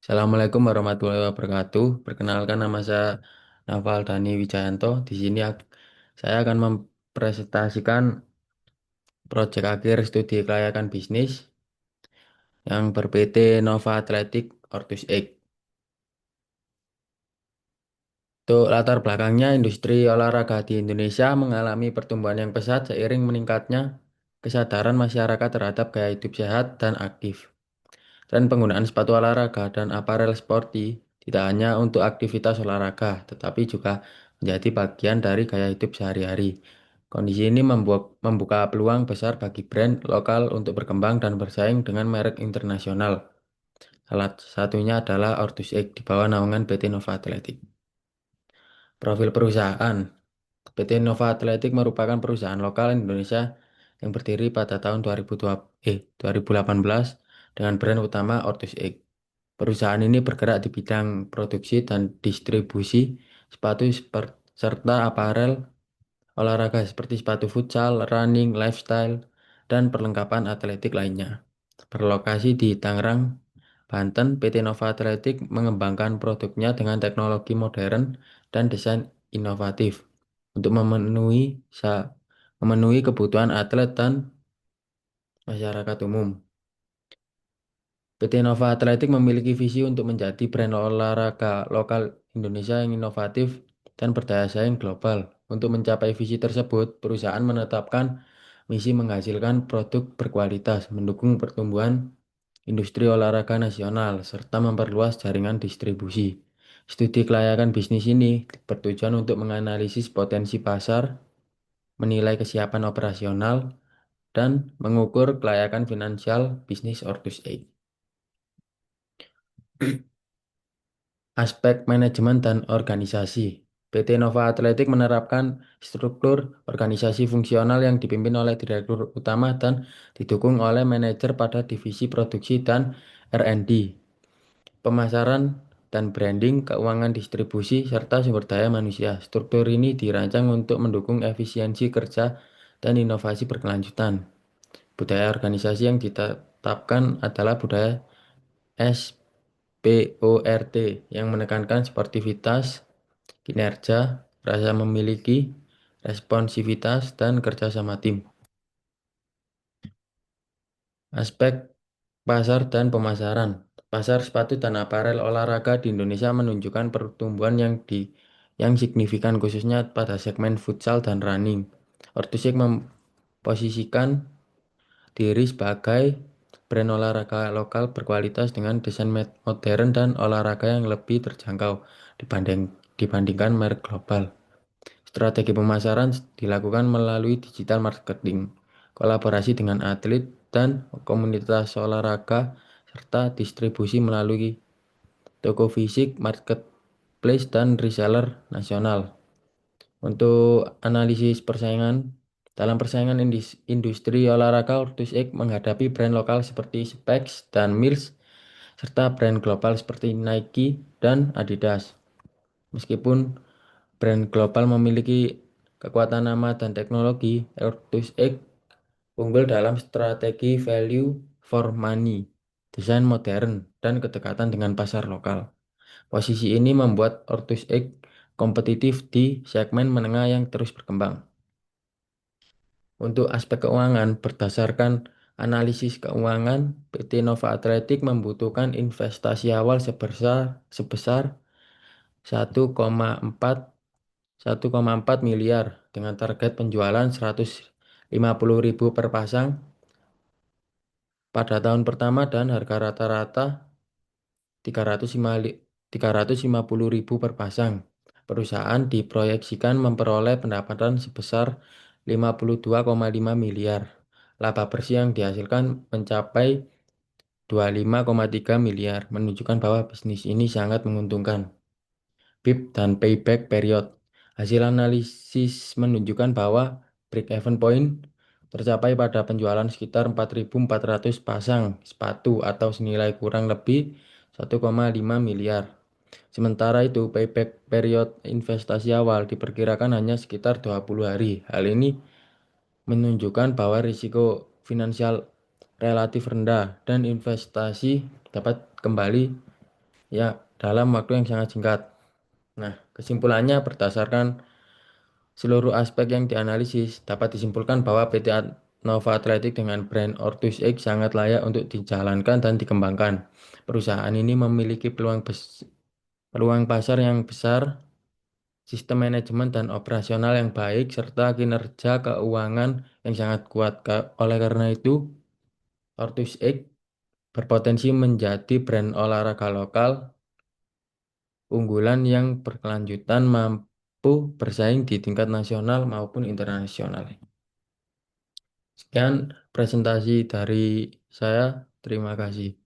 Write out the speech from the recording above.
Assalamualaikum warahmatullahi wabarakatuh. Perkenalkan nama saya Naval Dani Wijayanto. Di sini saya akan mempresentasikan proyek akhir studi kelayakan bisnis yang ber-PT Nova Athletic Ortus X. Untuk latar belakangnya, industri olahraga di Indonesia mengalami pertumbuhan yang pesat seiring meningkatnya kesadaran masyarakat terhadap gaya hidup sehat dan aktif. Tren penggunaan sepatu olahraga dan aparel sporty tidak hanya untuk aktivitas olahraga, tetapi juga menjadi bagian dari gaya hidup sehari-hari. Kondisi ini membuka peluang besar bagi brand lokal untuk berkembang dan bersaing dengan merek internasional. Salah satunya adalah Ortus X di bawah naungan PT Nova Athletic. Profil perusahaan. PT Nova Athletic merupakan perusahaan lokal Indonesia yang berdiri pada tahun 2018 dengan brand utama Ortus X. Perusahaan ini bergerak di bidang produksi dan distribusi sepatu serta aparel olahraga seperti sepatu futsal, running, lifestyle, dan perlengkapan atletik lainnya. Berlokasi di Tangerang, Banten, PT Nova Athletic mengembangkan produknya dengan teknologi modern dan desain inovatif untuk memenuhi kebutuhan atlet dan masyarakat umum. PT Nova Athletic memiliki visi untuk menjadi brand olahraga lokal Indonesia yang inovatif dan berdaya saing global. Untuk mencapai visi tersebut, perusahaan menetapkan misi menghasilkan produk berkualitas, mendukung pertumbuhan industri olahraga nasional, serta memperluas jaringan distribusi. Studi kelayakan bisnis ini bertujuan untuk menganalisis potensi pasar, menilai kesiapan operasional, dan mengukur kelayakan finansial bisnis Ortus Aid. Aspek manajemen dan organisasi. PT Nova Athletic menerapkan struktur organisasi fungsional yang dipimpin oleh direktur utama dan didukung oleh manajer pada divisi produksi dan R&D, pemasaran dan branding, keuangan distribusi, serta sumber daya manusia. Struktur ini dirancang untuk mendukung efisiensi kerja dan inovasi berkelanjutan. Budaya organisasi yang ditetapkan adalah budaya SPORT yang menekankan sportivitas, kinerja, rasa memiliki, responsivitas, dan kerjasama tim. Aspek pasar dan pemasaran. Pasar sepatu dan aparel olahraga di Indonesia menunjukkan pertumbuhan yang signifikan khususnya pada segmen futsal dan running. Ortusik memposisikan diri sebagai brand olahraga lokal berkualitas dengan desain modern dan olahraga yang lebih terjangkau dibandingkan merek global. Strategi pemasaran dilakukan melalui digital marketing, kolaborasi dengan atlet dan komunitas olahraga, serta distribusi melalui toko fisik, marketplace, dan reseller nasional. Untuk analisis persaingan, dalam persaingan industri olahraga, Ortus X menghadapi brand lokal seperti Specs dan Mills, serta brand global seperti Nike dan Adidas. Meskipun brand global memiliki kekuatan nama dan teknologi, Ortus X unggul dalam strategi value for money, desain modern, dan kedekatan dengan pasar lokal. Posisi ini membuat Ortus X kompetitif di segmen menengah yang terus berkembang. Untuk aspek keuangan, berdasarkan analisis keuangan, PT Nova Athletic membutuhkan investasi awal sebesar 1,4 1,4 miliar dengan target penjualan 150.000 per pasang pada tahun pertama dan harga rata-rata 350.000 per pasang. Perusahaan diproyeksikan memperoleh pendapatan sebesar 52,5 miliar. Laba bersih yang dihasilkan mencapai 25,3 miliar, menunjukkan bahwa bisnis ini sangat menguntungkan. BIP dan payback period. Hasil analisis menunjukkan bahwa break-even point tercapai pada penjualan sekitar 4.400 pasang sepatu atau senilai kurang lebih 1,5 miliar. Sementara itu, payback period investasi awal diperkirakan hanya sekitar 20 hari. Hal ini menunjukkan bahwa risiko finansial relatif rendah dan investasi dapat kembali ya dalam waktu yang sangat singkat. Nah, kesimpulannya berdasarkan seluruh aspek yang dianalisis, dapat disimpulkan bahwa PT Nova Athletic dengan brand Ortus X sangat layak untuk dijalankan dan dikembangkan. Perusahaan ini memiliki peluang pasar yang besar, sistem manajemen dan operasional yang baik, serta kinerja keuangan yang sangat kuat. Oleh karena itu, Ortus X berpotensi menjadi brand olahraga lokal unggulan yang berkelanjutan mampu bersaing di tingkat nasional maupun internasional. Sekian presentasi dari saya. Terima kasih.